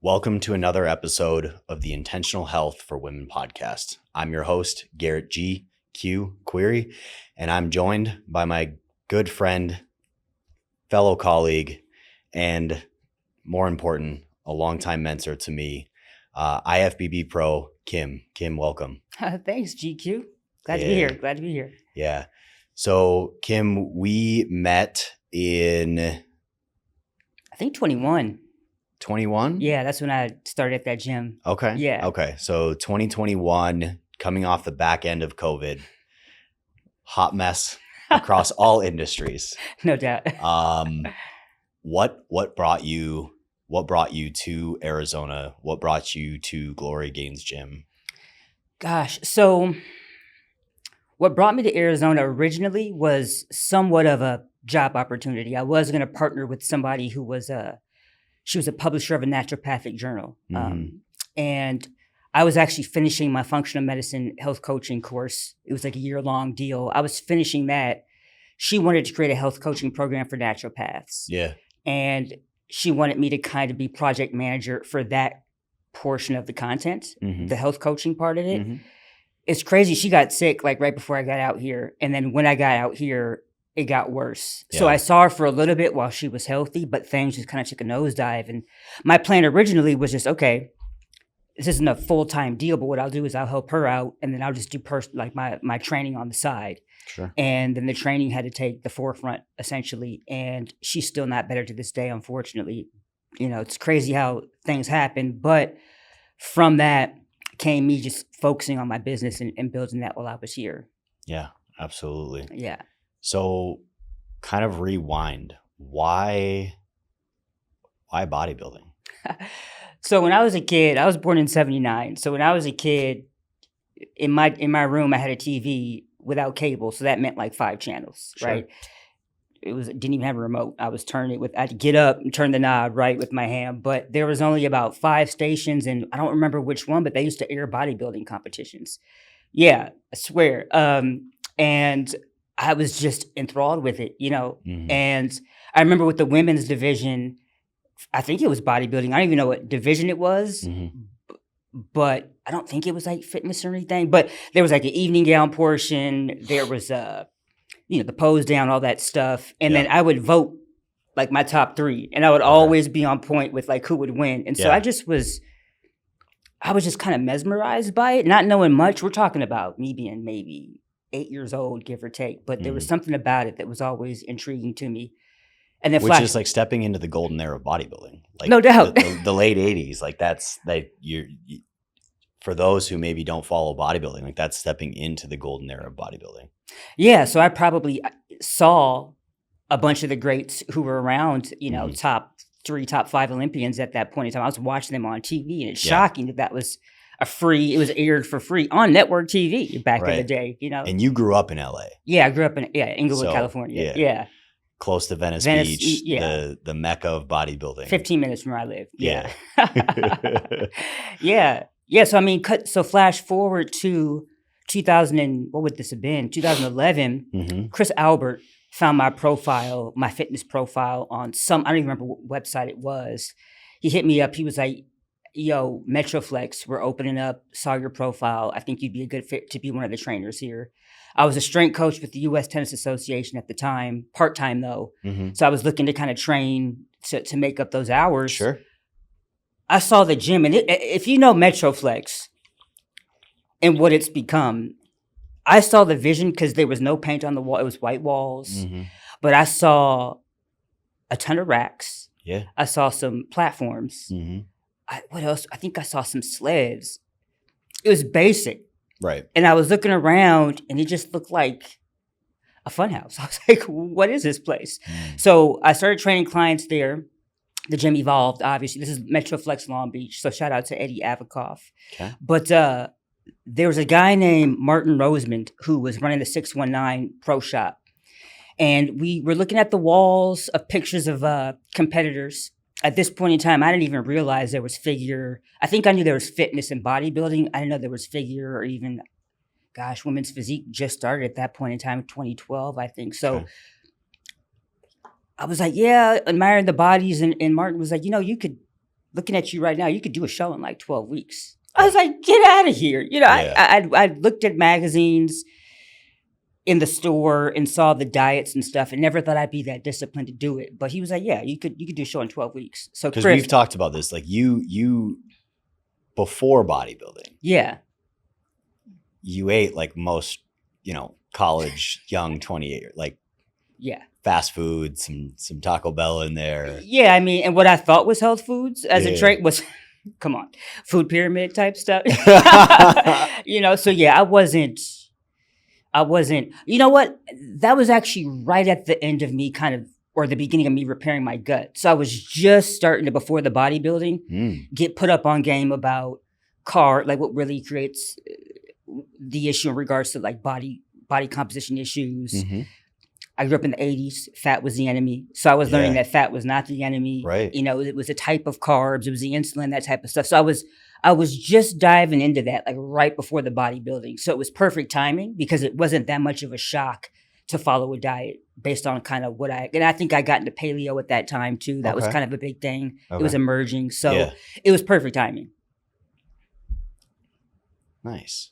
Welcome to another episode of the Intentional Health for Women podcast. I'm your host, Garrett Query, and I'm joined by my good friend, fellow colleague, and more important, a longtime mentor to me, IFBB pro, Kim. Kim, welcome. Thanks, GQ. Glad to be here. Yeah. So, Kim, we met in... I think 21. 21? Yeah, that's when I started at that gym. Okay. Yeah. Okay. So 2021, coming off the back end of COVID, hot mess across all industries. No doubt. What brought you to Arizona? What brought you to Glory Gains Gym? Gosh, so what brought me to Arizona originally was somewhat of a job opportunity. I was going to partner with somebody who was she was a publisher of a naturopathic journal. And I was actually finishing my functional medicine health coaching course. It was like a year-long deal. I was finishing that. She wanted to create a health coaching program for naturopaths. Yeah. And she wanted me to kind of be project manager for that portion of the content, the health coaching part of it. It's crazy. She got sick like right before I got out here. And then when I got out here, it got worse. Yeah. So I saw her for a little bit while she was healthy, but things just kind of took a nosedive. And my plan originally was just, okay, this isn't a full-time deal, but what I'll do is I'll help her out and then I'll just do my training on the side. Sure. And then the training had to take the forefront essentially. And she's still not better to this day, unfortunately. You know, it's crazy how things happen. But from that came me just focusing on my business and building that while I was here. Yeah, absolutely. Yeah. So kind of rewind. Why bodybuilding? So when I was a kid, I was born in 79. So when I was a kid, in my room, I had a TV without cable. So that meant like 5 channels, Sure. right? Didn't even have a remote. I'd get up and turn the knob right with my hand. But there was only about 5 stations and I don't remember which one, but they used to air bodybuilding competitions. Yeah, I swear. And I was just enthralled with it, you know. And I remember with the women's division, I think it was bodybuilding. I don't even know what division it was, but I don't think it was like fitness or anything. But there was like an evening gown portion. There was, the pose down, all that stuff. And then I would vote like my top 3. And I would always be on point with like who would win. And so I was just kind of mesmerized by it, not knowing much. We're talking about me being maybe 8 years old, give or take. But there was something about it that was always intriguing to me. And then which is like stepping into the golden era of bodybuilding. Like no doubt. The late 80s. Like that's for those who maybe don't follow bodybuilding, like that's stepping into the golden era of bodybuilding. Yeah. So I probably saw a bunch of the greats who were around, top 3, top 5 Olympians at that point in time. I was watching them on TV and it's shocking that was it was aired for free on network TV back in the day, And you grew up in LA. Yeah, I grew up in Inglewood, California. Yeah. Close to Venice Beach, the mecca of bodybuilding. 15 minutes from where I live. Yeah. Yeah. So I mean, flash forward to 2011, Chris Albert found my profile, my fitness profile on I don't even remember what website it was. He hit me up. He was like, yo, Metroflex, we're opening up, saw your profile. I think you'd be a good fit to be one of the trainers here. I was a strength coach with the U.S. Tennis Association at the time, part-time though. So I was looking to kind of train to make up those hours. Sure. I saw the gym, and if you know Metroflex and what it's become, I saw the vision because there was no paint on the wall. It was white walls. But I saw a ton of racks. Yeah. I saw some platforms. What else? I think I saw some sleds. It was basic. Right. And I was looking around and it just looked like a fun house. I was like, what is this place? So I started training clients there. The gym evolved, obviously. This is Metroflex Long Beach. So shout out to Eddie Avikoff. Okay. But there was a guy named Martin Rosemond who was running the 619 Pro Shop. And we were looking at the walls of pictures of competitors. At this point in time, I didn't even realize there was figure. I think I knew there was fitness and bodybuilding. I didn't know there was figure or even, women's physique just started at that point in time, 2012, I think. So I was like, admiring the bodies. And Martin was like, you could looking at you right now, you could do a show in like 12 weeks. I was like, get out of here. You know, Yeah. I looked at magazines in the store and saw the diets and stuff and never thought I'd be that disciplined to do it. But he was like, yeah, you could do a show in 12 weeks. So Because Chris, we've talked about this, like you before bodybuilding, yeah, you ate like most, college young 28, like yeah. fast food, some Taco Bell in there. Yeah, I mean, and what I thought was health foods as a Yeah. drink was, come on, food pyramid type stuff. So yeah, I wasn't, you know what? That was actually right at the end of me or the beginning of me repairing my gut. So I was just starting to, before the bodybuilding, get put up on game about like what really creates the issue in regards to like body composition issues. Mm-hmm. I grew up in the 80s. Fat was the enemy. So I was learning Yeah. that fat was not the enemy. Right. It was a type of carbs. It was the insulin, that type of stuff. So I was just diving into that like right before the bodybuilding. So it was perfect timing because it wasn't that much of a shock to follow a diet based on kind of and I think I got into paleo at that time too. That was Okay. kind of a big thing. Okay. It was emerging. So Yeah. it was perfect timing. Nice.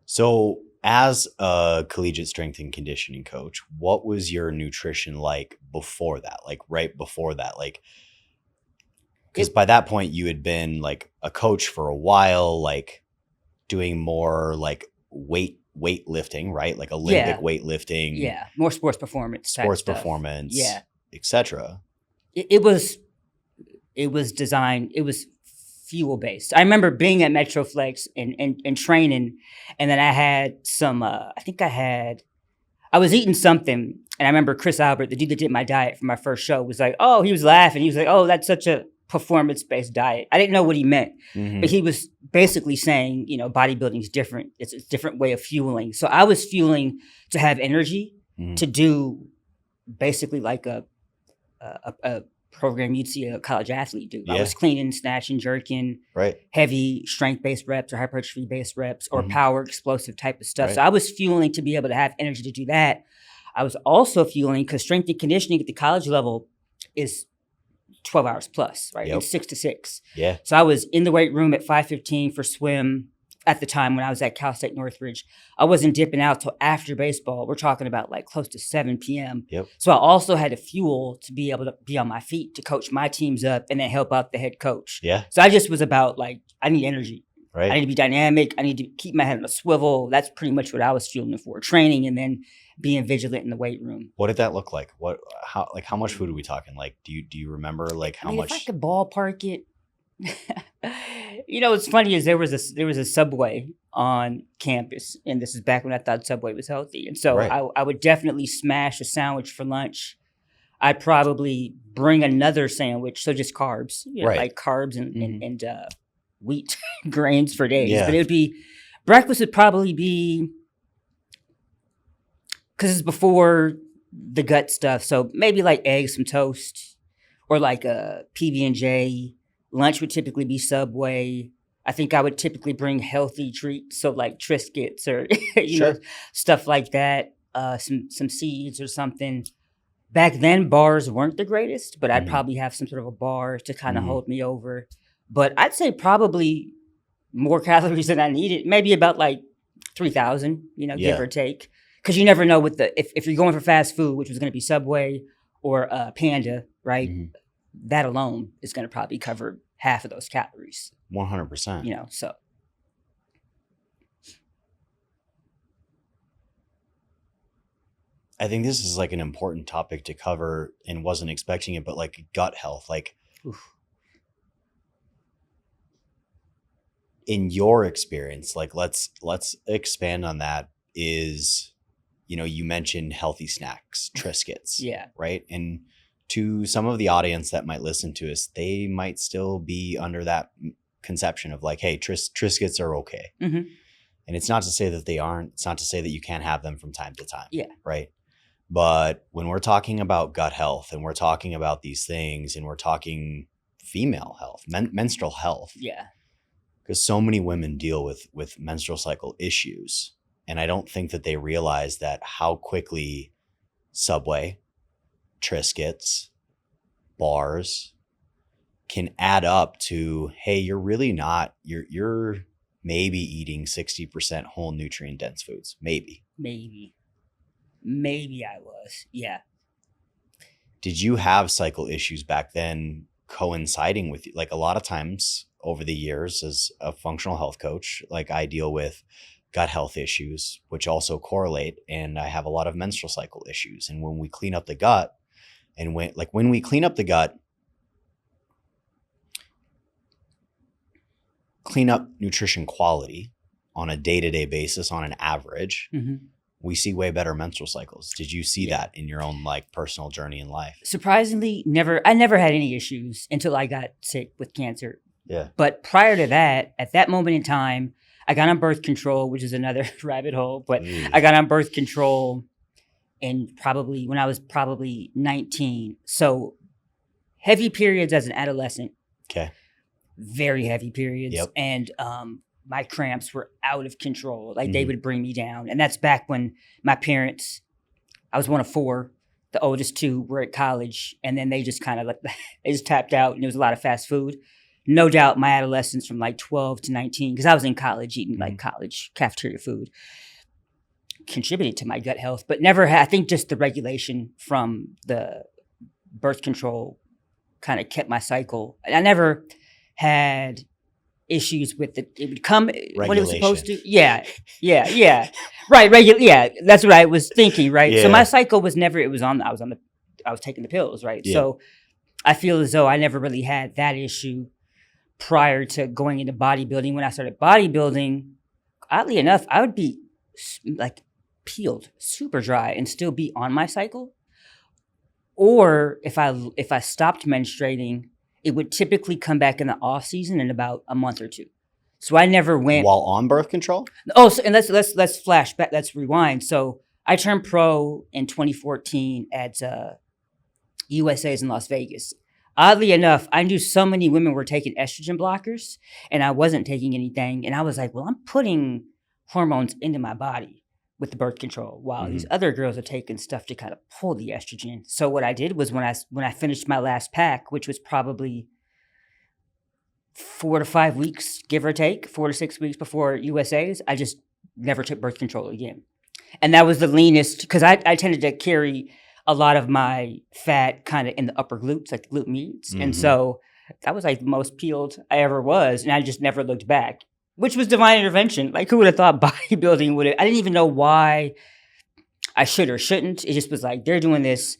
So as a collegiate strength and conditioning coach, what was your nutrition like before that? Like right before that? Like, because by that point you had been like a coach for a while, like doing more like weightlifting, right? Like Olympic weightlifting, Yeah. More sports performance type sports stuff. performance, Yeah. etc. It was designed, it was fuel based. I remember being at Metroflex and training, and then I had some I was eating something, and I remember Chris Albert, the dude that did my diet for my first show, was like, oh, he was laughing. He was like, oh, that's such a performance based diet. I didn't know what he meant, but he was basically saying, bodybuilding is different. It's a different way of fueling. So I was fueling to have energy to do basically like a program you'd see a college athlete do. I was cleaning, snatching, jerking, right? Heavy strength-based reps or hypertrophy-based reps or power explosive type of stuff. Right. So I was fueling to be able to have energy to do that. I was also fueling because strength and conditioning at the college level is 12 hours plus, right? Yep. It's 6 to 6. Yeah. So I was in the weight room at 5:15 for swim at the time when I was at Cal State Northridge. I wasn't dipping out till after baseball. We're talking about like close to 7 p.m. Yep. So I also had to fuel to be able to be on my feet to coach my teams up and then help out the head coach. Yeah. So I just was about like, I need energy. Right. I need to be dynamic. I need to keep my head on a swivel. That's pretty much what I was fueling for. Training and then being vigilant in the weight room. What did that look like? How much food are we talking? Like, do you remember like how much? If I could ballpark it, what's funny is there was a Subway on campus, and this is back when I thought Subway was healthy. And so Right. I would definitely smash a sandwich for lunch. I'd probably bring another sandwich, so just carbs, Right. like carbs and wheat grains for days. Yeah. But it would be, breakfast would probably be, because it's before the gut stuff, so maybe like eggs, some toast, or like a PB&J. Lunch would typically be Subway. I think I would typically bring healthy treats, so like Triscuits or stuff like that. Some seeds or something. Back then, bars weren't the greatest, but I'd probably have some sort of a bar to kind of hold me over. But I'd say probably more calories than I needed, maybe about like 3,000, give or take. Because you never know if you're going for fast food, which was going to be Subway or Panda, right? That alone is going to probably cover half of those calories. 100%. So. I think this is like an important topic to cover and wasn't expecting it, but like gut health, like in your experience, like let's expand on that. Is, you mentioned healthy snacks, Triscuits, Yeah. right? And to some of the audience that might listen to us, they might still be under that conception of like, hey, Triscuits are okay. Mm-hmm. And it's not to say that they aren't. It's not to say that you can't have them from time to time. Yeah. Right. But when we're talking about gut health and we're talking about these things and we're talking female health, menstrual health. Yeah. Because so many women deal with menstrual cycle issues. And I don't think that they realize that how quickly Subway, Triscuits, bars can add up to, hey, you're really not, you're maybe eating 60% whole nutrient dense foods. Maybe I was. Yeah. Did you have cycle issues back then coinciding with, like, a lot of times over the years as a functional health coach, like, I deal with gut health issues, which also correlate, and I have a lot of menstrual cycle issues. And when we clean up the gut, and when we clean up the gut, clean up nutrition quality on a day-to-day basis, on an average, we see way better menstrual cycles. Did you see that in your own, like, personal journey in life? Surprisingly, I never had any issues until I got sick with cancer. Yeah. But prior to that, at that moment in time, I got on birth control, which is another rabbit hole, but I got on birth control when I was probably 19. So heavy periods as an adolescent. Okay. Very heavy periods. Yep. And my cramps were out of control. Like, they would bring me down. And that's back when my parents, I was one of four. The oldest two were at college. And then they just kind of they just tapped out, and there was a lot of fast food. No doubt my adolescence from like 12 to 19, because I was in college eating like college cafeteria food, contributed to my gut health, but never had, I think just the regulation from the birth control kind of kept my cycle. I never had issues with it. It would come when it was supposed to. Yeah. Right. Yeah. That's what I was thinking. Right. Yeah. So my cycle was never, I was taking the pills. Right. Yeah. So I feel as though I never really had that issue prior to going into bodybuilding. When I started bodybuilding, oddly enough, I would be like peeled, super dry, and still be on my cycle. Or if I stopped menstruating, it would typically come back in the off season in about a month or two. So I never went while on birth control. Oh, so, and let's flash back. Let's rewind. So I turned pro in 2014 at USA's in Las Vegas. Oddly enough, I knew so many women were taking estrogen blockers, and I wasn't taking anything. And I was like, well, I'm putting hormones into my body with the birth control, while these other girls are taking stuff to kind of pull the estrogen. So what I did was when I finished my last pack, which was probably 4 to 5 weeks, give or take, 4 to 6 weeks before USA's, I just never took birth control again. And that was the leanest, because I tended to carry a lot of my fat kind of in the upper glutes, like the glute meats. And so that was like the most peeled I ever was. And I just never looked back, which was divine intervention. Like, who would have thought bodybuilding would have, I didn't even know why I should or shouldn't. It just was like, they're doing this,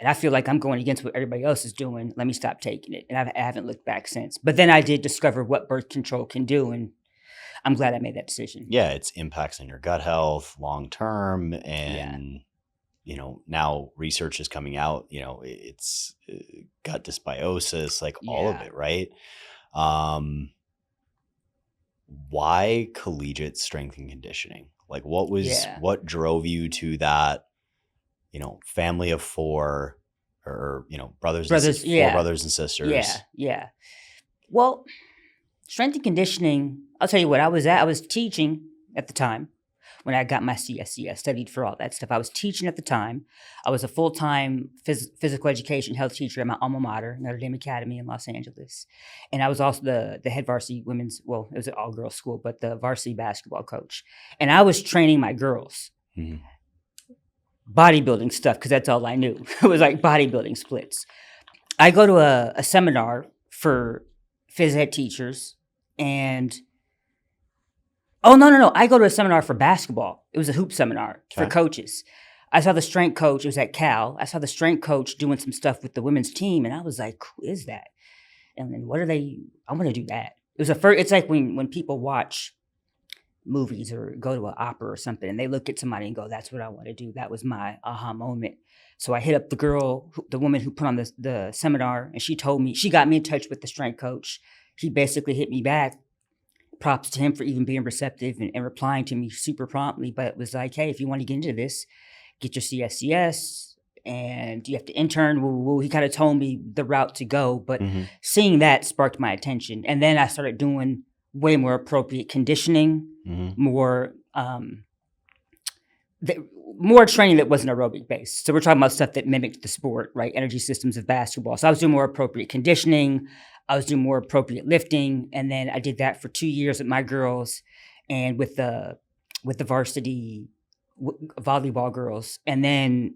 and I feel like I'm going against what everybody else is doing. Let me stop taking it. And I haven't looked back since. But then I did discover what birth control can do, and I'm glad I made that decision. Yeah, it's impacts on your gut health long term, and now research is coming out. It's gut dysbiosis, like all of it, right? Why collegiate strength and conditioning? Like, what drove you to that? Family of four, or four brothers and sisters. Yeah. Well, strength and conditioning, I'll tell you what, I was teaching at the time when I got my CSC. I studied for all that stuff. I was teaching at the time. I was a full-time physical education health teacher at my alma mater, Notre Dame Academy in Los Angeles. And I was also the head varsity women's, well, it was an all-girls school, but the varsity basketball coach. And I was training my girls. Bodybuilding stuff, because that's all I knew. It was like bodybuilding splits. I go to a seminar for phys ed teachers, and no. I go to a seminar for basketball. It was a hoop seminar for coaches. I saw the strength coach. It was at Cal. I saw the strength coach doing some stuff with the women's team, and I was like, who is that? And then what are they? I want to do that. It's like when people watch movies or go to an opera or something, and they look at somebody and go, that's what I want to do. That was my aha moment. So I hit up the woman who put on the seminar, and she got me in touch with the strength coach. He basically hit me back. Props to him for even being receptive and replying to me super promptly. But it was like, hey, if you want to get into this, get your CSCS, and you have to intern. Woo. He kind of told me the route to go, but seeing that sparked my attention. And then I started doing way more appropriate conditioning, more more training that wasn't aerobic based. So we're talking about stuff that mimicked the sport, right? Energy systems of basketball. So I was doing more appropriate conditioning. I was doing more appropriate lifting. And then I did that for 2 years with my girls and with the varsity volleyball girls. And then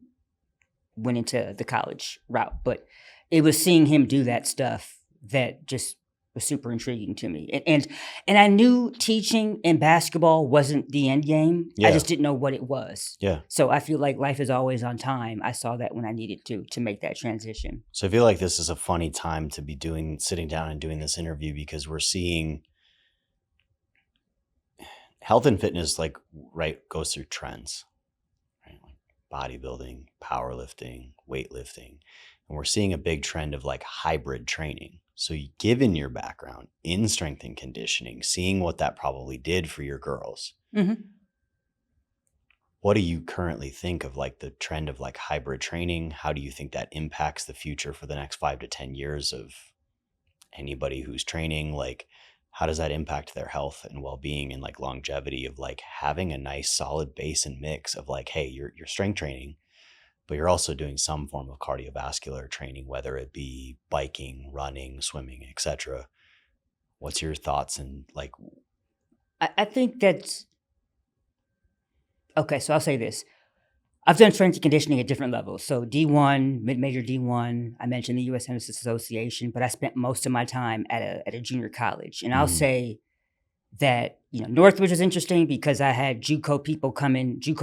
went into the college route. But it was seeing him do that stuff that just was super intriguing to me. And I knew teaching in basketball wasn't the end game. Yeah. I just didn't know what it was. Yeah. So I feel like life is always on time. I saw that when I needed to make that transition. So I feel like this is a funny time to be sitting down and doing this interview, because we're seeing health and fitness, like, right, goes through trends, right? Like bodybuilding, powerlifting, weightlifting. And we're seeing a big trend of like hybrid training. So given your background in strength and conditioning, seeing what that probably did for your girls, what do you currently think of like the trend of like hybrid training? How do you think that impacts the future for the next 5 to 10 years of anybody who's training? Like, how does that impact their health and well-being and like longevity of like having a nice solid base and mix of like, hey, you're strength training, but you're also doing some form of cardiovascular training, whether it be biking, running, swimming, etc. What's your thoughts? And like, I think that's okay. So I'll say this. I've done strength and conditioning at different levels. So D1, mid-major D1, I mentioned the U.S. Tennis Association, but I spent most of my time at a junior college. And I'll say that, Northridge was interesting because I had JUCO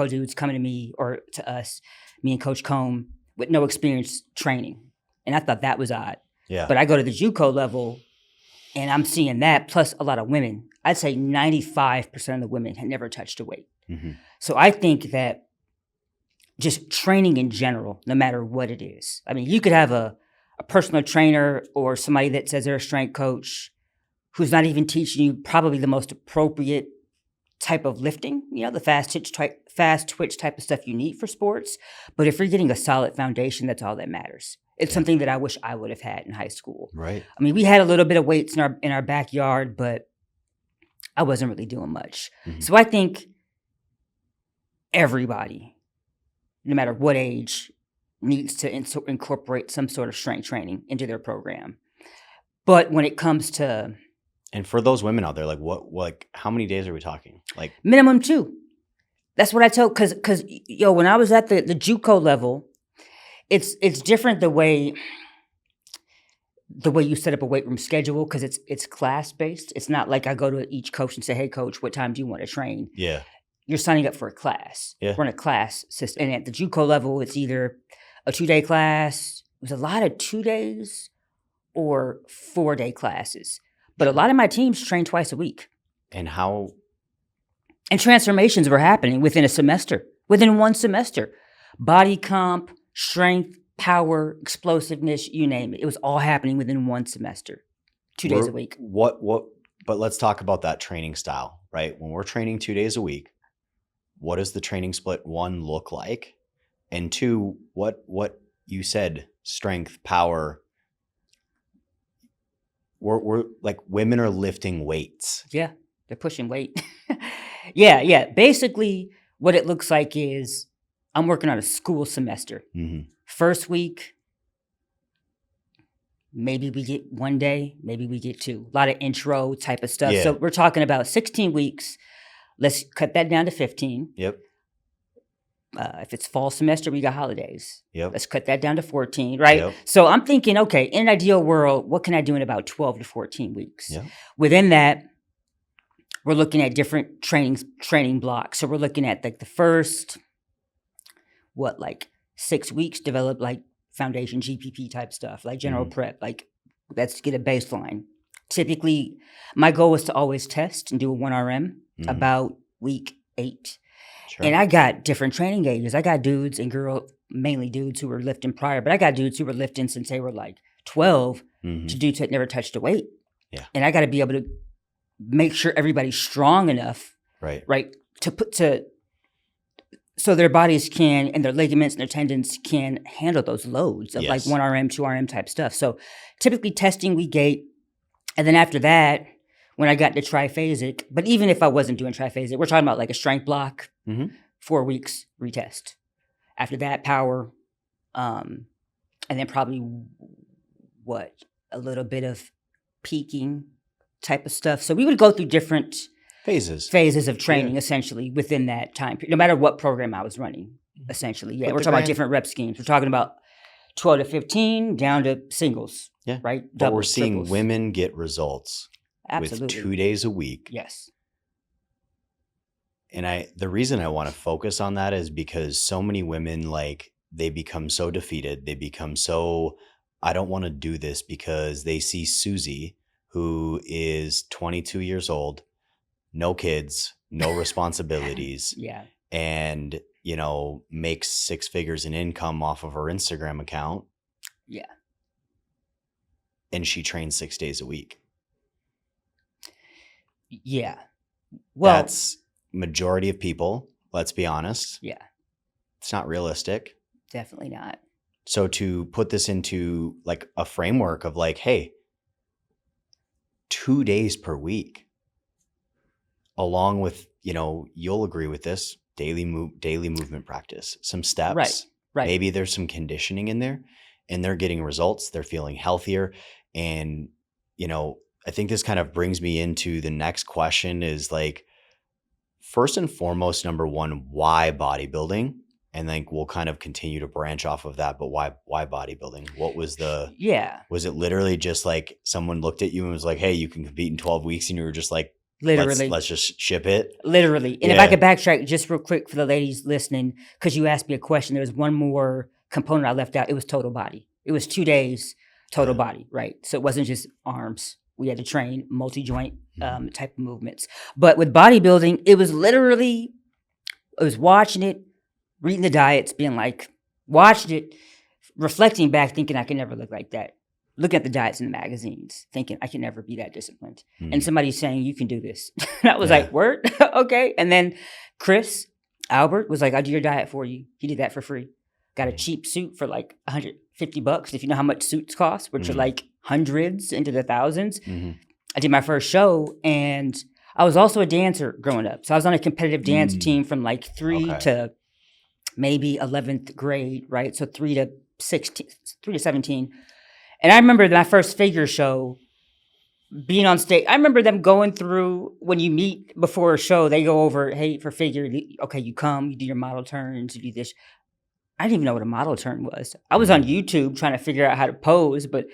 dudes coming to me or to us, me and Coach Combe, with no experience training. And I thought that was odd. yeah, But I go to the JUCO level and I'm seeing that, plus a lot of women. I'd say 95% of the women had never touched a weight. So I think that just training in general, no matter what it is. I mean, you could have a personal trainer or somebody that says they're a strength coach who's not even teaching you probably the most appropriate type of lifting, the fast twitch type of stuff you need for sports. But if you're getting a solid foundation, that's all that matters. It's something that I wish I would have had in high school. right. I mean, we had a little bit of weights in our backyard, but I wasn't really doing much. So I think everybody, no matter what age, needs to incorporate some sort of strength training into their program. But when it comes to... And for those women out there, like how many days are we talking? Like minimum 2. That's what I tell, because when I was at the JUCO level, it's different the way you set up a weight room schedule, because it's class based. It's not like I go to each coach and say, hey coach, what time do you want to train? Yeah. You're signing up for a class. Yeah. We're in a class system. And at the JUCO level, it's either a 2-day class. It was a lot of 2 days or 4-day classes. But a lot of my teams train twice a week. And how? And transformations were happening within one semester. Body comp, strength, power, explosiveness, you name it. It was all happening within one semester, 2 days a week. But let's talk about that training style, right? When we're training 2 days a week, what does the training split, 1, look like? And 2, what you said, strength, power, we're like women are lifting weights. Yeah, they're pushing weight. Yeah. Basically, what it looks like is I'm working on a school semester. First week, maybe we get 1 day, maybe we get 2. A lot of intro type of stuff. Yeah. So we're talking about 16 weeks. Let's cut that down to 15. Yep. If it's fall semester, we got holidays. Yep. Let's cut that down to 14, right? Yep. So I'm thinking, okay, in an ideal world, what can I do in about 12 to 14 weeks? Yep. Within that, we're looking at different training blocks. So we're looking at like the first, 6 weeks, develop like foundation GPP type stuff, like general prep, like let's get a baseline. Typically, my goal was to always test and do a 1RM about week 8. Sure. And I got different training gauges. I got dudes and girls, mainly dudes who were lifting prior, but I got dudes who were lifting since they were like 12 to dudes that never touched a weight. Yeah. And I got to be able to make sure everybody's strong enough, right, so their bodies can, and their ligaments and their tendons can handle those loads of like 1RM, 2RM type stuff. So typically testing we gate. And then after that, when I got to triphasic, but even if I wasn't doing triphasic, we're talking about like a strength block 4 weeks retest. After that, power, and then probably a little bit of peaking type of stuff. So we would go through different phases of training essentially within that time period, no matter what program I was running. Essentially, yeah, we're talking about different rep schemes. We're talking about 12 to 15 down to singles. Yeah, right. But we're seeing triples. Women get results. Absolutely. With 2 days a week. Yes. And the reason I want to focus on that is because so many women, like, they become so defeated. They become so, I don't want to do this, because they see Susie, who is 22 years old, no kids, no responsibilities. Yeah. And, makes 6 figures in income off of her Instagram account. Yeah. And she trains 6 days a week. Yeah. Well, that's majority of people, let's be honest. Yeah. It's not realistic. Definitely not. So to put this into like a framework of like, hey, 2 days per week, along with, you'll agree with this, daily movement practice, some steps. Right. Maybe there's some conditioning in there and they're getting results. They're feeling healthier. And, I think this kind of brings me into the next question is like, first and foremost, number one, why bodybuilding? And then we'll kind of continue to branch off of that. But why bodybuilding? What was was it literally just like someone looked at you and was like, hey, you can compete in 12 weeks. And you were just like, literally, let's just ship it. Literally. And if I could backtrack just real quick for the ladies listening, because you asked me a question, there was one more component I left out. It was total body. It was 2 days total body, right? So it wasn't just arms. We had to train multi-joint type of movements. But with bodybuilding, it was literally, I was watching it, reading the diets, being like, watching it, reflecting back, thinking I can never look like that. Looking at the diets in the magazines, thinking I can never be that disciplined. And somebody's saying, you can do this. And I was like, word? Okay. And then Chris Albert was like, I'll do your diet for you. He did that for free. Got a cheap suit for like $150, if you know how much suits cost, which are like hundreds into the thousands. I did my first show, and I was also a dancer growing up. So I was on a competitive dance team from like 3 to maybe 11th grade, right? So 3 to 17. And I remember my first figure show, being on stage. I remember them going through, when you meet before a show, they go over, hey, for figure, okay, you come, you do your model turns, you do this. I didn't even know what a model turn was. I was on YouTube trying to figure out how to pose, but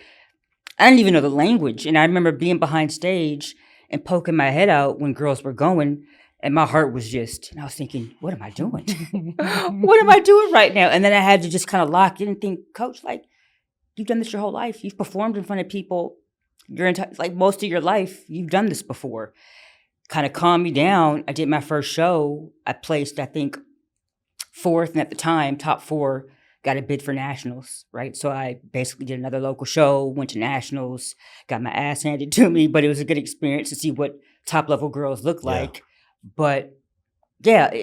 I didn't even know the language. And I remember being behind stage and poking my head out when girls were going, and my heart was and I was thinking, what am I doing? What am I doing right now? And then I had to just kind of lock in and think, Coach, like, you've done this your whole life. You've performed in front of people your entire, like most of your life. You've done this before. Kind of calmed me down. I did my first show. I placed, I think, 4th, and at the time, top 4, got a bid for nationals, right? So I basically did another local show, went to nationals, got my ass handed to me, but it was a good experience to see what top level girls look like. But yeah,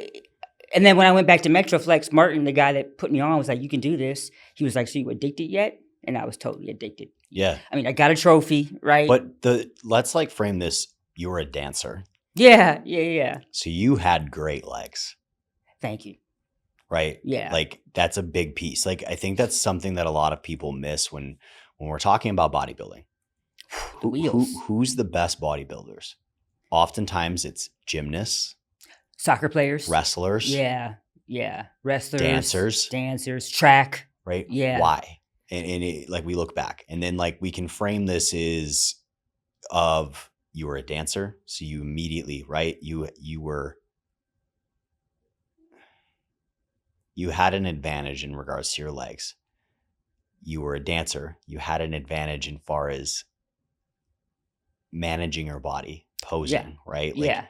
and then when I went back to Metroflex, Martin, the guy that put me on, was like, you can do this. He was like, so you addicted yet? And I was totally addicted. Yeah. I mean, I got a trophy, right? But let's like frame this, you were a dancer. Yeah. So you had great legs. Thank you. Right? Yeah. Like that's a big piece. Like I think that's something that a lot of people miss when we're talking about bodybuilding. Who's the best bodybuilders? Oftentimes it's gymnasts, soccer players, wrestlers. Yeah. Wrestlers, dancers, track. Right? Yeah. Why? And like we look back, and then like we can frame this is of you were a dancer, so you immediately, right? You had an advantage in regards to your legs. You were a dancer. You had an advantage in far as managing your body, posing, right? Like,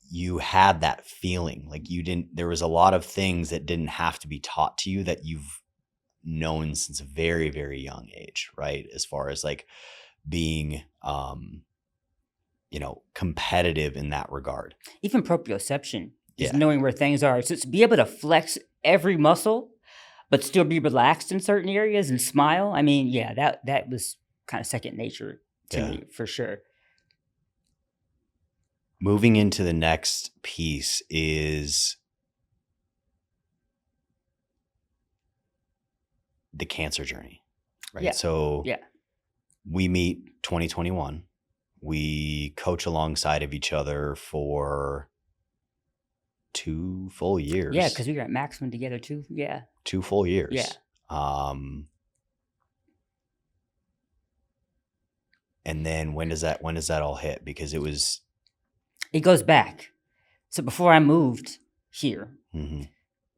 you had that feeling. Like there was a lot of things that didn't have to be taught to you that you've known since a very, very young age, right? As far as like being, competitive in that regard. Even proprioception. Just knowing where things are. So to be able to flex every muscle, but still be relaxed in certain areas and smile. I mean, that was kind of second nature to me, for sure. Moving into the next piece is the cancer journey, right? Yeah. So Yeah. we meet 2021. We coach alongside of each other for 2 full years. Yeah, because we were at Maximum together too. Yeah. 2 full years. Yeah. And then when does that all hit? Because it goes back. So before I moved here, Mhm.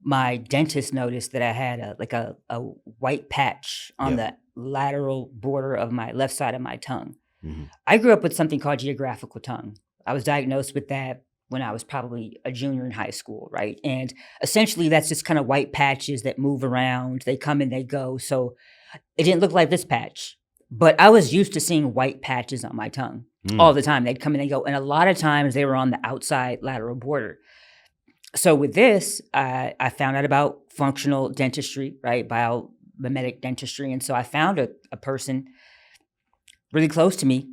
my dentist noticed that I had a white patch on the lateral border of my left side of my tongue. Mhm. I grew up with something called geographical tongue. I was diagnosed with that when I was probably a junior in high school, right? And essentially that's just kind of white patches that move around. They come and they go. So it didn't look like this patch, but I was used to seeing white patches on my tongue all the time. They'd come and they go. And a lot of times they were on the outside lateral border. So with this, I found out about functional dentistry, right? Biomimetic dentistry. And so I found a person really close to me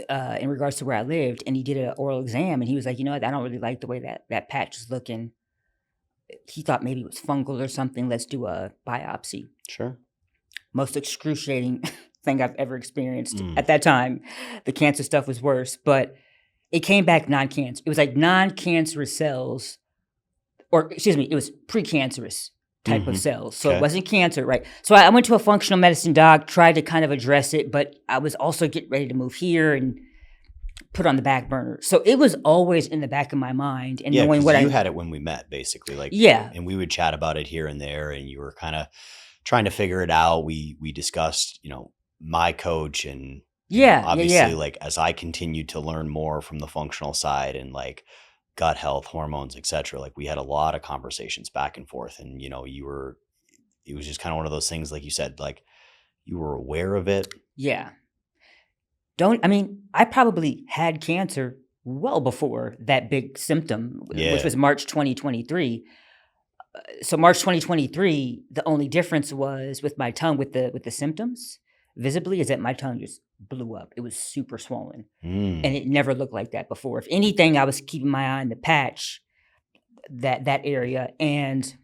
in regards to where I lived, and he did an oral exam, and he was like, you know what, I don't really like the way that patch is looking. He thought maybe it was fungal or something. Let's do a biopsy. Sure. Most excruciating thing I've ever experienced. At that time, the cancer stuff was worse, but it came back non-cancer. It was like non-cancerous cells, or excuse me, it was precancerous type of cells. So it wasn't cancer, right? So I went to a functional medicine doc, tried to kind of address it, but I was also getting ready to move here and put on the back burner. So it was always in the back of my mind. And knowing what you had it when we met, basically. Like, and we would chat about it here and there, and you were kind of trying to figure it out. We discussed, my coach, and obviously like as I continued to learn more from the functional side and like gut health, hormones, etc., like we had a lot of conversations back and forth. And it was just kind of one of those things, like you said, like you were aware of it. I probably had cancer well before that big symptom, which was March 2023. So March 2023, the only difference was with my tongue, with the symptoms visibly, is that my tongue just blew up. It was super swollen, and it never looked like that before. If anything, I was keeping my eye on the patch, that area, and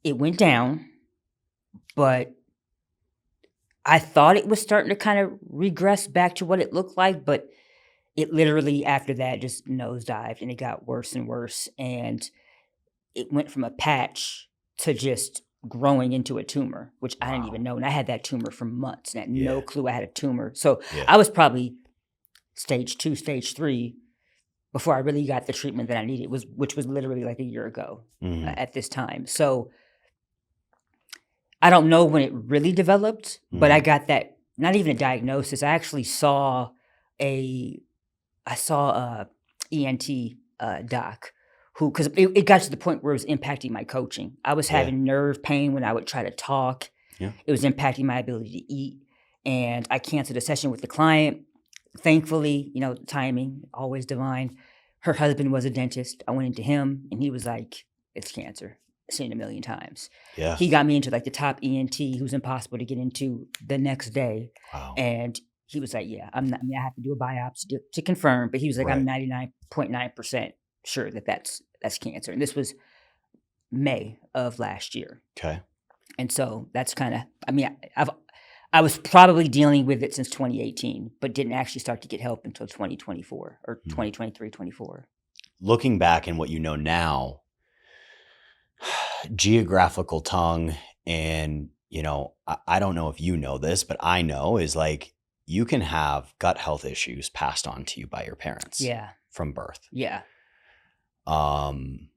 it went down, but I thought it was starting to kind of regress back to what it looked like, but it literally after that just nosedived, and it got worse and worse, and it went from a patch to just growing into a tumor, which I didn't even know. And I had that tumor for months and I had no clue I had a tumor. So I was probably stage 2, stage 3 before I really got the treatment that I needed, which was literally like a year ago at this time. So I don't know when it really developed, but I got that, not even a diagnosis. I actually saw a ENT doc, because it got to the point where it was impacting my coaching. I was having nerve pain when I would try to talk. It was impacting my ability to eat. And I canceled a session with the client. Thankfully, timing, always divine. Her husband was a dentist. I went into him and he was like, it's cancer. I've seen it a million times. He got me into like the top ENT, who's impossible to get into, the next day. Wow. And he was like, I have to do a biopsy to confirm. But he was like, I'm 99.9% sure that's cancer. And this was May of last year. Okay. And so that's kind of, I was probably dealing with it since 2018, but didn't actually start to get help until 2024 or 2023, 24. Looking back and what you know now, geographical tongue, and, I don't know if you know this, but I know is like you can have gut health issues passed on to you by your parents. From birth. And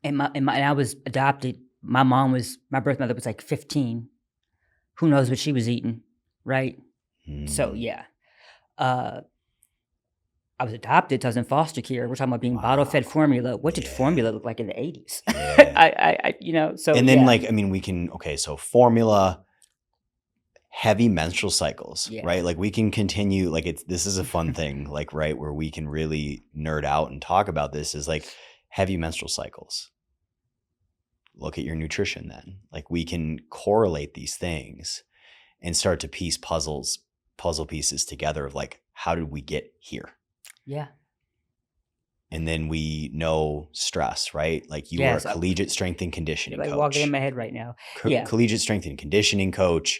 I was adopted. My birth mother was like 15. Who knows what she was eating, right? So I was adopted. So I was in foster care. We're talking about being bottle fed formula. What did formula look like in the 80s? So. And then we can, so formula, heavy menstrual cycles, right? Like we can continue, like this is a fun thing, like, right, where we can really nerd out and talk about this, is like heavy menstrual cycles. Look at your nutrition then. Like we can correlate these things and start to piece puzzle pieces together of like, how did we get here? And then we know stress, right? Like you Yes, were a collegiate strength and conditioning like coach. walking in my head right now. Yeah. Collegiate strength and conditioning coach.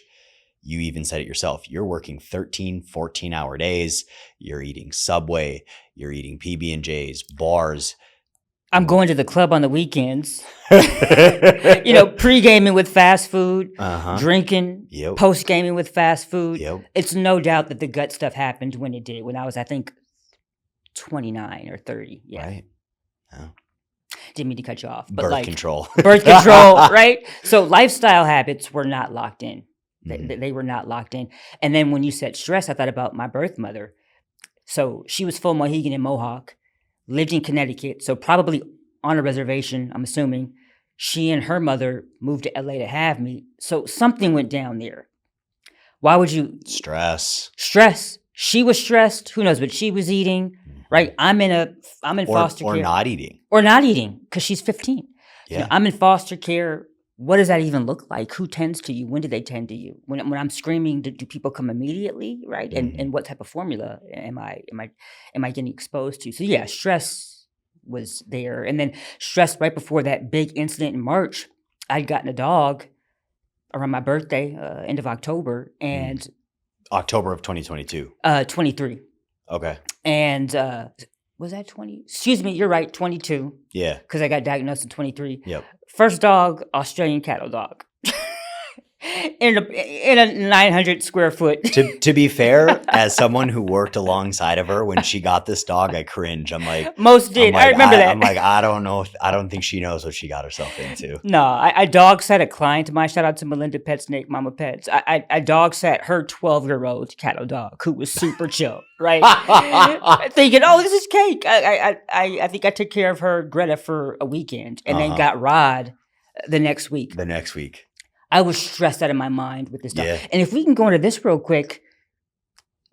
You even said it yourself. You're working 13, 14-hour days. You're eating Subway. You're eating PB&Js, bars. I'm going to the club on the weekends. Pre-gaming with fast food, drinking, post-gaming with fast food. Yep. It's no doubt that the gut stuff happened when it did, when I was, I think, 29 or 30. Yeah. Right. Oh. Didn't mean to cut you off. But birth control. Birth control, right? So lifestyle habits were not locked in. They were not locked in. And then when you said stress, I thought about my birth mother. So she was full Mohegan and Mohawk, lived in Connecticut, so probably on a reservation, I'm assuming. She and her mother moved to LA to have me. So something went down there. Why would you... Stress. She was stressed. Who knows what she was eating, right? I'm in foster care. Or not eating. Or not eating, because she's 15. Yeah. I'm in foster care. What does that even look like? Who tends to you? When do they tend to you? When I'm screaming, do people come immediately, right? And what type of formula am I getting exposed to? So yeah, stress was there. And then stress right before that big incident in March, I'd gotten a dog around my birthday, end of October, and October of 2022. 23. Okay. And was that 20? Excuse me, you're right, 22. Yeah. Because I got diagnosed in 23. Yep. First dog, Australian cattle dog. in a 900 square foot. To be fair, as someone who worked alongside of her when she got this dog, I cringe. I'm like, most did. I remember that. I'm like, I don't know. I don't think she knows what she got herself into. No, I dog sat a client of mine. Shout out to Melinda Pet Snake, Mama Pets. I dog sat her 12-year-old cattle dog who was super chill, right? Thinking, oh, this is cake. I think I took care of her, Greta, for a weekend, and then got Rod the next week. I was stressed out of my mind with this dog. Yeah. And if we can go into this real quick,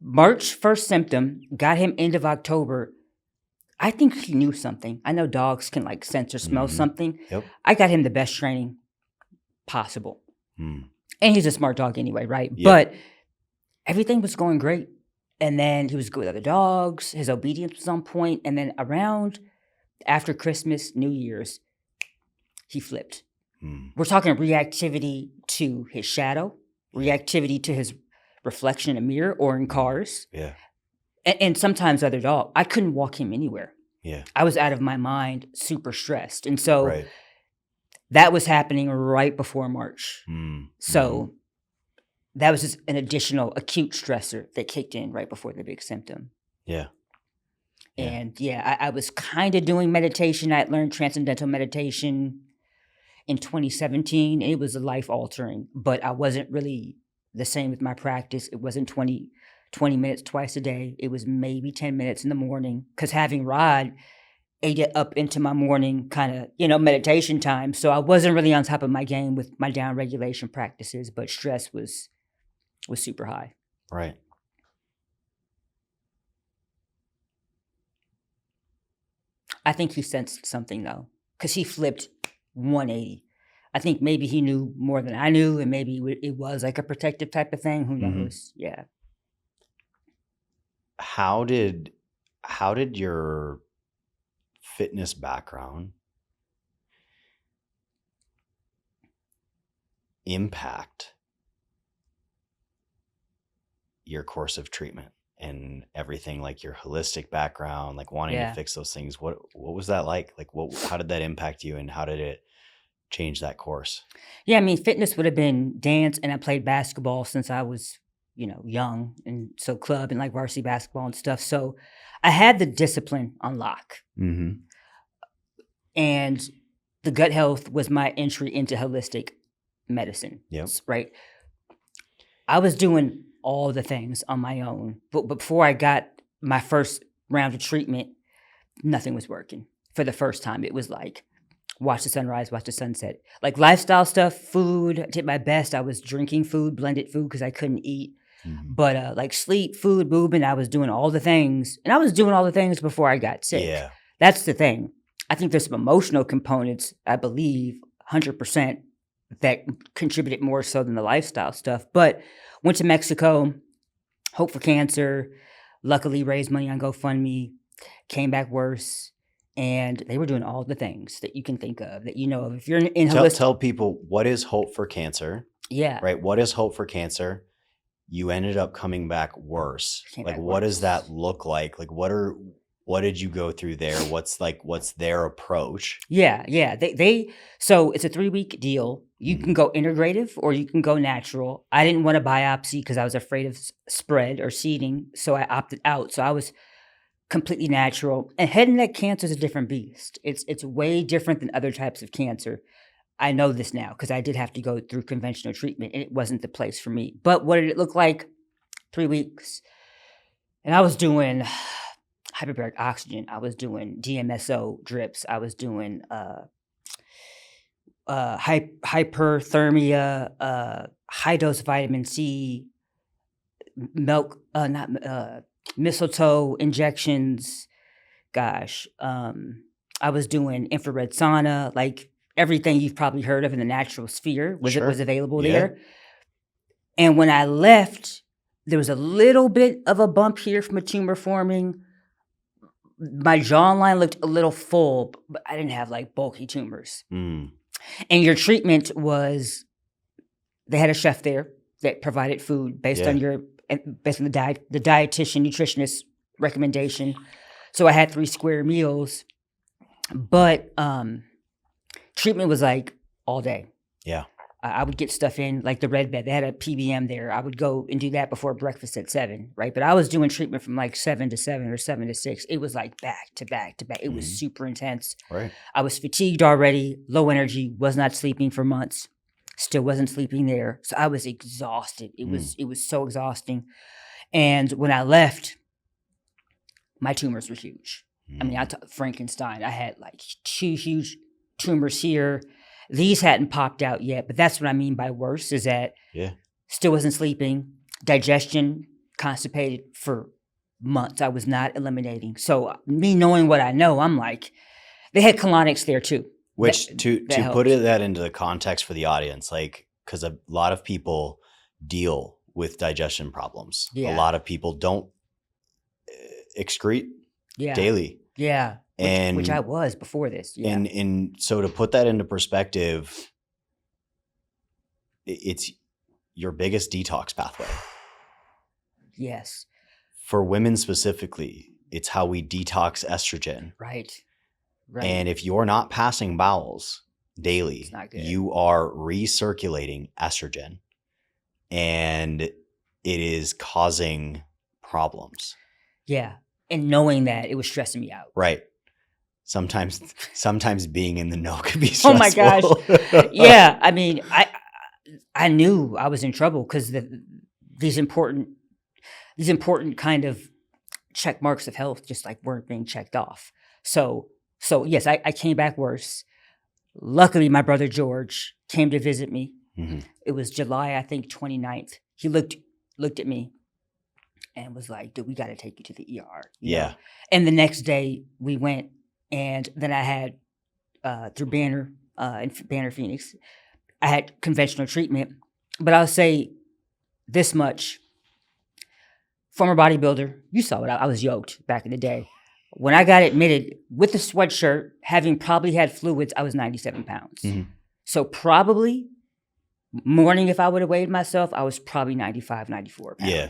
March first symptom, got him end of October. I think he knew something. I know dogs can like sense or smell something. Yep. I got him the best training possible. And he's a smart dog anyway, right? Yep. But everything was going great. And then he was good with other dogs. His obedience was on point. And then around after Christmas, New Year's, he flipped. We're talking reactivity to his shadow, reactivity to his reflection in a mirror or in cars. Yeah. And sometimes other dogs. I couldn't walk him anywhere. Yeah. I was out of my mind, super stressed. And so that was happening right before March. So that was just an additional acute stressor that kicked in right before the big symptom. Yeah. And I was kind of doing meditation. I had learned transcendental meditation in 2017. It was life altering, but I wasn't really the same with my practice. It wasn't 20 minutes twice a day. It was maybe 10 minutes in the morning, because having Rod ate it up into my morning kind of, meditation time. So I wasn't really on top of my game with my down regulation practices, but stress was super high. Right. I think he sensed something though, because he flipped 180. I think maybe he knew more than I knew, and maybe it was like a protective type of thing. Who knows? Yeah. How did your fitness background impact your course of treatment and everything, like your holistic background, like wanting to fix those things? What was that like? Like how did that impact you, and how did it change that course? Yeah, I mean, fitness would have been dance, and I played basketball since I was, young, and so club and like varsity basketball and stuff. So I had the discipline on lock. And the gut health was my entry into holistic medicine. Yep. Right. I was doing all the things on my own, but before I got my first round of treatment, nothing was working. For the first time, it was like, watch the sunrise, watch the sunset. Like lifestyle stuff, food, I did my best. I was drinking food, blended food, because I couldn't eat. But like sleep, food, movement, I was doing all the things. And I was doing all the things before I got sick. Yeah. That's the thing. I think there's some emotional components, I believe, 100%, that contributed more so than the lifestyle stuff. But went to Mexico, Hope for Cancer, luckily raised money on GoFundMe, came back worse. and they were doing all the things that you can think of, that you know of. If you're in holistic, Tell people, what is Hope for Cancer? yeah, Right? What is Hope for Cancer? You ended up coming back worse. What does that look like? Like, what did you go through there? What's their approach? Yeah. They so it's a 3-week deal. You can go integrative or you can go natural. I didn't want a biopsy because I was afraid of spread or seeding, so I opted out. So I was completely natural. And head and neck cancer is a different beast. It's way different than other types of cancer. I know this now because I did have to go through conventional treatment, and it wasn't the place for me. But what did it look like? 3 weeks. And I was doing hyperbaric oxygen. I was doing DMSO drips. I was doing hyperthermia, high dose vitamin C, mistletoe injections. Gosh, I was doing infrared sauna, like everything you've probably heard of in the natural sphere was available there. And when I left, there was a little bit of a bump here from a tumor forming. My jawline looked a little full, but I didn't have like bulky tumors. And your treatment was, they had a chef there that provided food based on the dietitian, nutritionist recommendation. So I had 3 square meals, but treatment was like all day. Yeah. I would get stuff in, like the red bed. They had a PBM there. I would go and do that before breakfast at 7, right? But I was doing treatment from like 7 to 7 or 7 to 6. It was like back to back to back. It was super intense. Right. I was fatigued already, low energy, was not sleeping for months. Still wasn't sleeping there. So I was exhausted. It was so exhausting. And when I left, my tumors were huge. I mean, Frankenstein. I had like 2 huge tumors here. These hadn't popped out yet, but that's what I mean by worse, is that still wasn't sleeping, digestion constipated for months. I was not eliminating. So me knowing what I know, I'm like, they had colonics there too. Which to put that into the context for the audience, like, because a lot of people deal with digestion problems. A lot of people don't excrete daily. Yeah. Which I was before this. Yeah. And so to put that into perspective, it's your biggest detox pathway. Yes. For women specifically, it's how we detox estrogen. Right. And if you're not passing bowels daily, you are recirculating estrogen, and it is causing problems. Yeah. And knowing that, it was stressing me out. Right. Sometimes being in the know could be stressful. Oh my gosh. Yeah. I mean, I knew I was in trouble because these important kind of check marks of health just like weren't being checked off. So yes, I came back worse. Luckily, my brother George came to visit me. It was July, I think, 29th. He looked at me and was like, dude, we got to take you to the ER. You know? And the next day we went, and then I had, through Banner, in Banner Phoenix, I had conventional treatment. But I'll say this much. Former bodybuilder, you saw it. I was yoked back in the day. When I got admitted with the sweatshirt, having probably had fluids, I was 97 pounds. So probably morning, if I would have weighed myself, I was probably 95, 94 pounds. Yeah.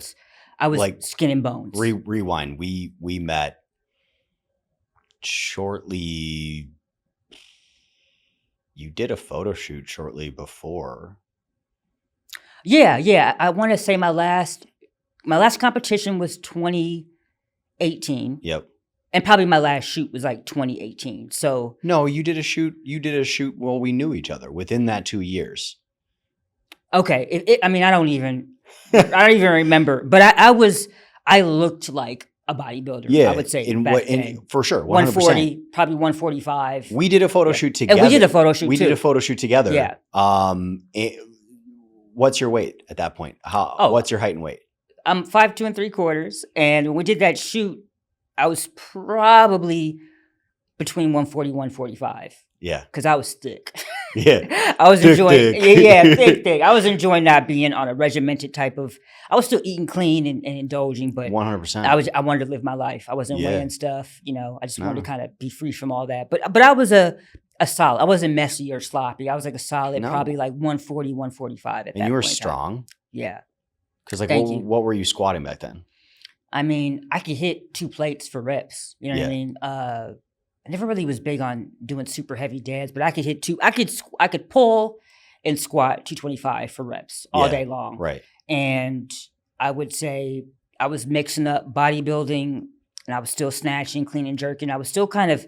I was like skin and bones. Rewind. We met shortly. You did a photo shoot shortly before. Yeah. I want to say my last competition was 2018. Yep. And probably my last shoot was like 2018. So no, you did a shoot. Well, we knew each other within that 2 years. Okay. I mean, I don't even remember. But I looked like a bodybuilder. Yeah, I would say for sure. 100%. 140, probably 145. We did a photo shoot together. And we did a photo shoot together. Yeah. What's your weight at that point? What's your height and weight? I'm 5'2" 3/4. And when we did that shoot, I was probably between 140 and 145. Yeah. Because I was thick. Yeah. I was Thick, enjoying, thick. thick. I was enjoying not being on a regimented type of. I was still eating clean and indulging, but 100%. I wanted to live my life. I wasn't Yeah. weighing stuff. I just wanted No. to kind of be free from all that. But I was a solid. I wasn't messy or sloppy. I was like a solid, No. probably like 140, 145 at that point. And you were in time. strong. Yeah. Because like, Thank you. what were you squatting back then? I mean, I could hit 2 plates for reps. You know what I Yeah. mean? I never really was big on doing super heavy deads, but I could hit 2. I could pull and squat 225 for reps all Yeah. day long. Right. And I would say I was mixing up bodybuilding, and I was still snatching, clean and jerking. I was still kind of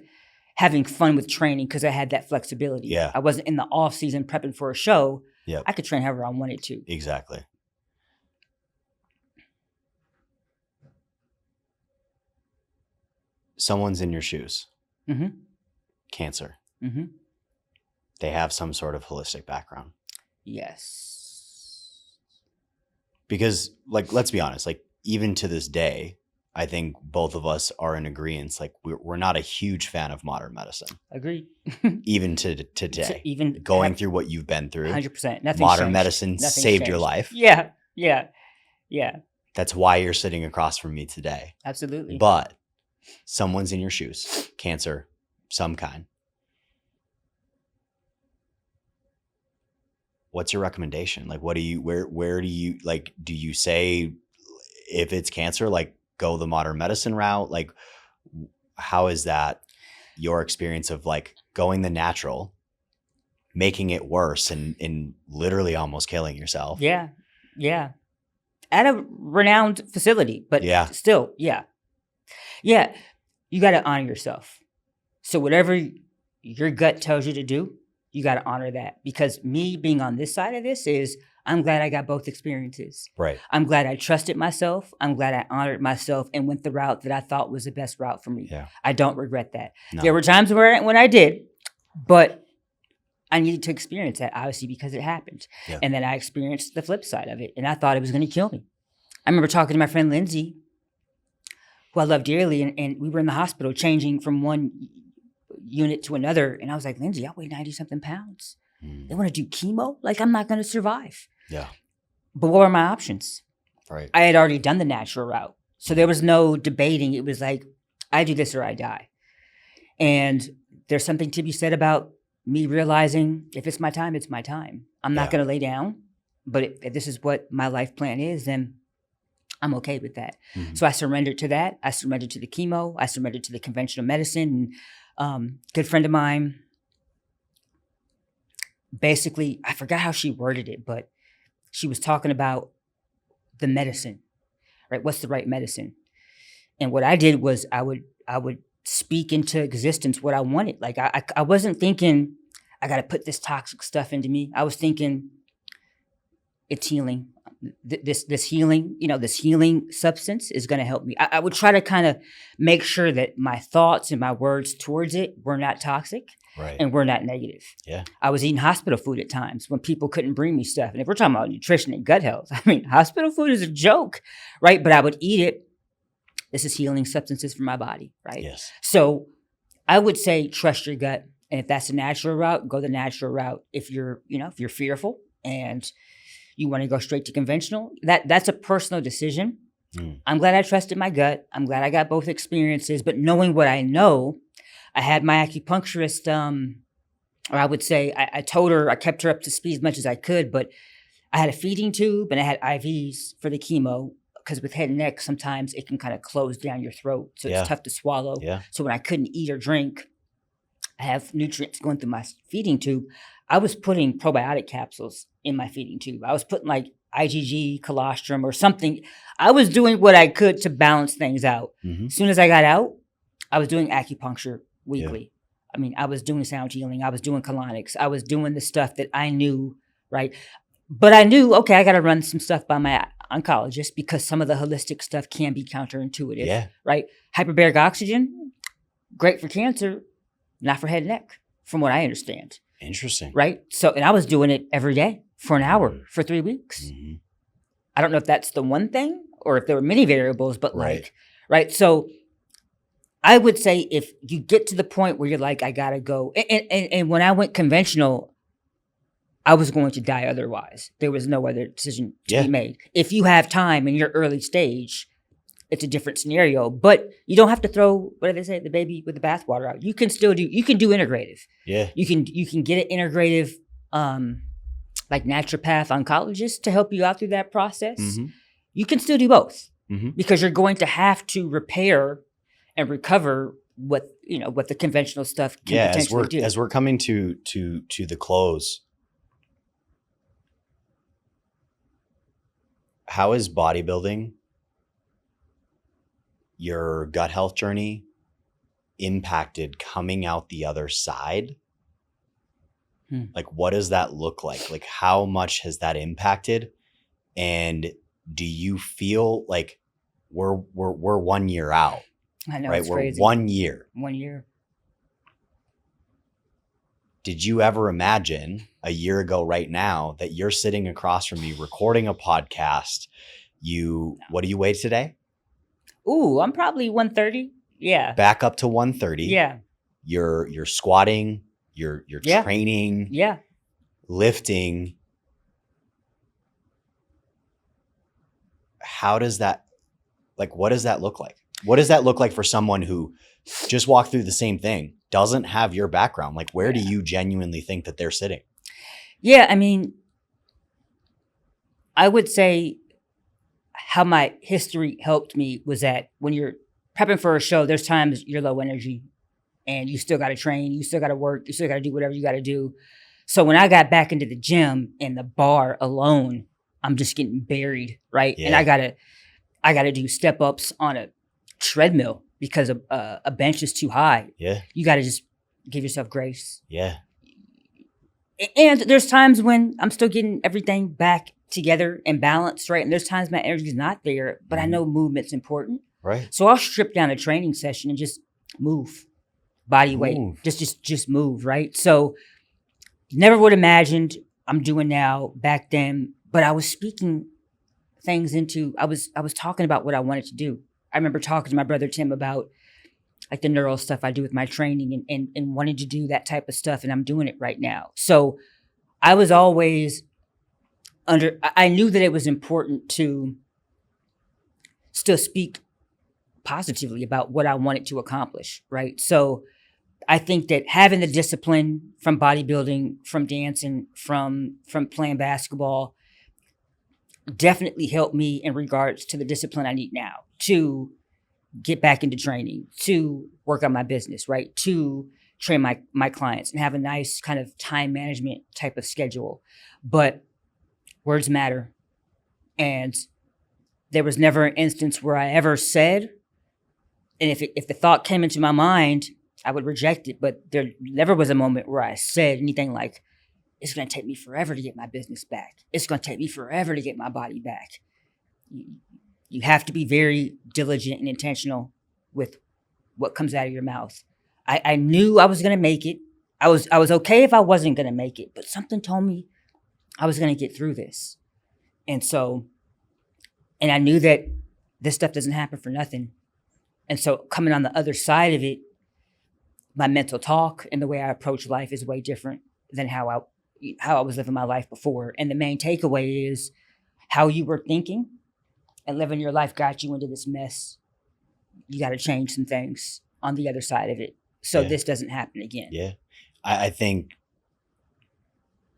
having fun with training because I had that flexibility. Yeah. I wasn't in the off season prepping for a show. Yep. I could train however I wanted to. Exactly. Someone's in your shoes. Mm-hmm. Cancer. Mm-hmm. They have some sort of holistic background. Yes. Because, like, let's be honest, like, even to this day, I think both of us are in agreement. Like, we're not a huge fan of modern medicine, Agreed. even to today. Even Going through what you've been through, 100%. Nothing. modern medicine Nothing's saved your changed. life. Yeah. That's why you're sitting across from me today. Absolutely. But someone's in your shoes, cancer, some kind. What's your recommendation? Like, where do you, like, do you say if it's cancer, like, go the modern medicine route? Like, how is that your experience of, like, going the natural, making it worse and literally almost killing yourself? Yeah. At a renowned facility, but still, yeah. You got to honor yourself. So whatever your gut tells you to do, you got to honor that. Because me being on this side of this I'm glad I got both experiences. Right. I'm glad I trusted myself. I'm glad I honored myself and went the route that I thought was the best route for me. Yeah. I don't regret that. No. There were times when I did, but I needed to experience that, obviously, because it happened. Yeah. And then I experienced the flip side of it, and I thought it was going to kill me. I remember talking to my friend Lindsay, who I love dearly, and we were in the hospital changing from one unit to another. And I was like, Lindsay, I weigh 90-something pounds. They want to do chemo? Like, I'm not going to survive. Yeah. But what were my options? Right. I had already done the natural route. So there was no debating. It was like, I do this or I die. And there's something to be said about me realizing if it's my time, it's my time. I'm not going to lay down. But if this is what my life plan is, then I'm okay with that. Mm-hmm. So I surrendered to that. I surrendered to the chemo. I surrendered to the conventional medicine. And good friend of mine, basically, I forgot how she worded it, but she was talking about the medicine, right? What's the right medicine? And what I did was I would speak into existence what I wanted. Like I wasn't thinking I got to put this toxic stuff into me. I was thinking it's healing. This healing, this healing substance is going to help me. I would try to kind of make sure that my thoughts and my words towards it were not toxic. Right. And we're not negative. Yeah. I was eating hospital food at times when people couldn't bring me stuff. And if we're talking about nutrition and gut health, I mean, hospital food is a joke, right? But I would eat it. This is healing substances for my body, right? Yes. So I would say trust your gut. And if that's a natural route, go the natural route. If you're fearful and you want to go straight to conventional, that's a personal decision. I'm glad I trusted my gut. I'm glad I got both experiences. But knowing what I know, I had my acupuncturist, or I would say I told her, I kept her up to speed as much as I could, but I had a feeding tube and I had IVs for the chemo because with head and neck, sometimes it can kind of close down your throat. So it's tough to swallow. Yeah. So when I couldn't eat or drink, I have nutrients going through my feeding tube. I was putting probiotic capsules in my feeding tube. I was putting like IgG, colostrum or something. I was doing what I could to balance things out. Mm-hmm. As soon as I got out, I was doing acupuncture weekly. Yeah. I mean, I was doing sound healing. I was doing colonics. I was doing the stuff that I knew, right? But I knew, okay, I got to run some stuff by my oncologist because some of the holistic stuff can be counterintuitive, right? Hyperbaric oxygen, great for cancer, not for head and neck, from what I understand. Interesting. Right? So, and I was doing it every day for an hour for 3 weeks. Mm-hmm. I don't know if that's the one thing or if there were many variables, but right? So I would say if you get to the point where you're like, I gotta go. And when I went conventional, I was going to die otherwise. There was no other decision to Yeah. be made. If you have time in your early stage, it's a different scenario. But you don't have to throw, what do they say, the baby with the bathwater out. You can do integrative. Yeah. You can get an integrative like naturopath oncologist to help you out through that process. Mm-hmm. You can still do both Mm-hmm. because you're going to have to repair and recover what the conventional stuff can potentially do. As we're coming to the close, how is bodybuilding, your gut health journey, impacted coming out the other side? Like, what does that look like? Like, how much has that impacted? And do you feel like we're 1 year out? I know, right? it's We're crazy. 1 year. 1 year. Did you ever imagine a year ago right now that you're sitting across from me recording a podcast? What do you weigh today? Ooh, I'm probably 130. Yeah. Back up to 130. Yeah. You're squatting, you're Yeah. training, Yeah. lifting. How does that, like, what does that look like? What does that look like for someone who just walked through the same thing, doesn't have your background? Like, where do you genuinely think that they're sitting? Yeah, I mean, I would say how my history helped me was that when you're prepping for a show, there's times you're low energy and you still got to train, you still got to work, you still got to do whatever you got to do. So when I got back into the gym and the bar alone, I'm just getting buried, right? Yeah. And I gotta do step ups on a treadmill because a bench is too high. Yeah. You got to just give yourself grace. Yeah. And there's times when I'm still getting everything back together and balanced, right? And there's times my energy's not there, but I know movement's important. Right. So I'll strip down a training session and just move, body weight, just move, right? So never would have imagined I'm doing now back then, but I was speaking things into, I was talking about what I wanted to do. I remember talking to my brother Tim about like the neural stuff I do with my training and wanting to do that type of stuff. And I'm doing it right now. So I was always I knew that it was important to still speak positively about what I wanted to accomplish. Right. So I think that having the discipline from bodybuilding, from dancing, from playing basketball definitely helped me in regards to the discipline I need now to get back into training, to work on my business, right? To train my clients and have a nice kind of time management type of schedule. But words matter. And there was never an instance where I ever said, and if the thought came into my mind, I would reject it. But there never was a moment where I said anything like, it's going to take me forever to get my business back. It's going to take me forever to get my body back. You have to be very diligent and intentional with what comes out of your mouth. I knew I was going to make it. I was okay if I wasn't going to make it, but something told me I was going to get through this. And I knew that this stuff doesn't happen for nothing. And so coming on the other side of it, my mental talk and the way I approach life is way different than how I was living my life before. And the main takeaway is how you were thinking and living your life got you into this mess. You got to change some things on the other side of it so this doesn't happen again. Yeah. I think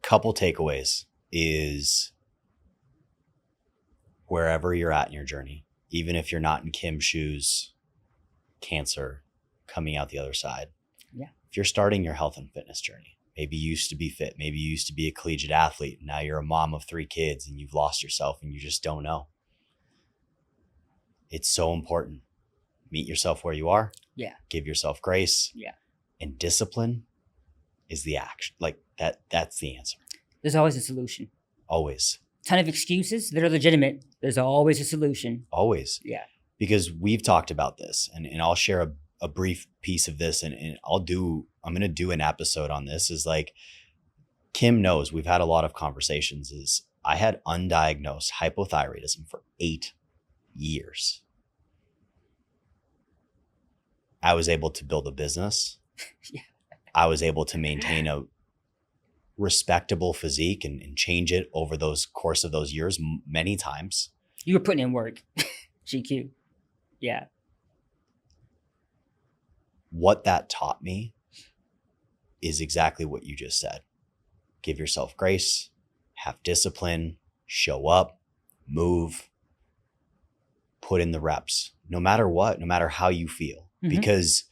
couple takeaways is wherever you're at in your journey, even if you're not in Kim's shoes, cancer, coming out the other side. Yeah. If you're starting your health and fitness journey, maybe you used to be fit, maybe you used to be a collegiate athlete. Now you're a mom of 3 kids and you've lost yourself and you just don't know. It's so important. Meet yourself where you are. Yeah. Give yourself grace. Yeah. And discipline is the action. Like that's the answer. There's always a solution. Always. Ton of excuses that are legitimate. There's always a solution. Always. Yeah. Because we've talked about this and I'll share a brief piece of this and I'm going to do an episode on this is like, Kim knows we've had a lot of conversations is I had undiagnosed hypothyroidism for 8 years. I was able to build a business. Yeah. I was able to maintain respectable physique and change it over those course of those years many times. You were putting in work. GQ. Yeah. What that taught me is exactly what you just said. Give yourself grace, have discipline, show up, move, put in the reps, no matter what, no matter how you feel. Because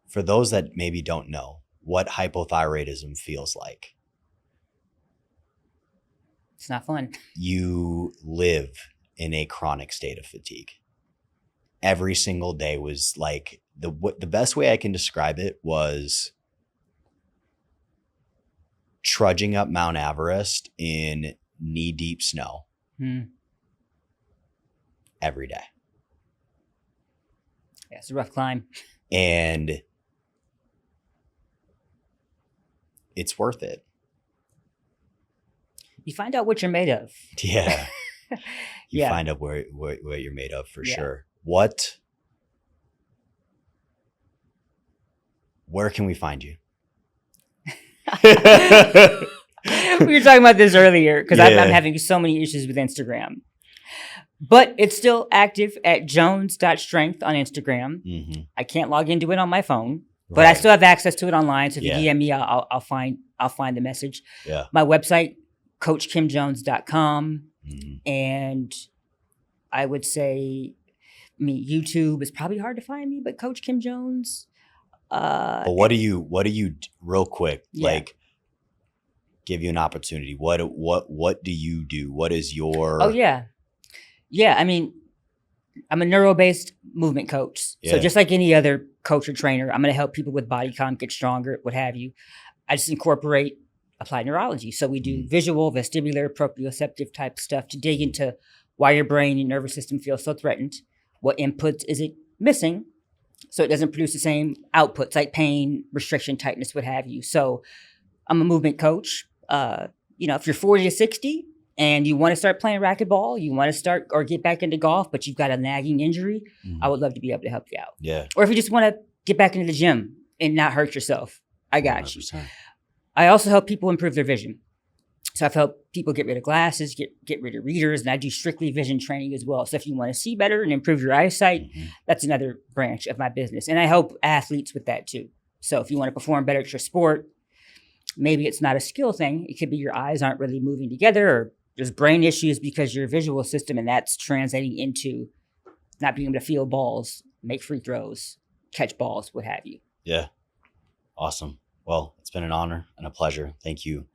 for those that maybe don't know what hypothyroidism feels like, it's not fun. You live in a chronic state of fatigue. Every single day was like, the best way I can describe it was trudging up Mount Everest in knee-deep snow every day. Yeah, it's a rough climb. And it's worth it. You find out what you're made of. Yeah. You find out what you're made of for sure. Where can we find you? We were talking about this earlier because I'm having so many issues with Instagram. But it's still active at jones.strength on Instagram. I can't log into it on my phone, but I still have access to it online. So if you DM me, I'll find the message. Yeah. My website, coachkimjones.com. And I would say, YouTube is probably hard to find me, but Coach Kim Jones. But what do you real quick, like give you an opportunity? What do you do? What is your... Oh, yeah. Yeah. I mean, I'm a neuro-based movement coach. So just like any other coach or trainer, I'm going to help people with body comp, get stronger, what have you. I just incorporate applied neurology. So we do visual, vestibular, proprioceptive type stuff to dig into why your brain and nervous system feel so threatened. What inputs is it missing so it doesn't produce the same outputs like pain, restriction, tightness, what have you. So I'm a movement coach. If you're 40 to 60 and you want to start playing racquetball, you want to start or get back into golf, but you've got a nagging injury, I would love to be able to help you out. Yeah. Or if you just want to get back into the gym and not hurt yourself, I got 100%. you. I also help people improve their vision. So I've helped people get rid of glasses, get rid of readers, and I do strictly vision training as well. So if you want to see better and improve your eyesight, that's another branch of my business. And I help athletes with that too. So if you want to perform better at your sport, maybe it's not a skill thing. It could be your eyes aren't really moving together, or there's brain issues because your visual system, and that's translating into not being able to feel balls, make free throws, catch balls, what have you. Yeah. Awesome. Well, it's been an honor and a pleasure. Thank you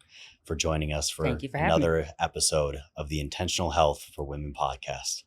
for joining us for another episode of the Intentional Health for Women podcast.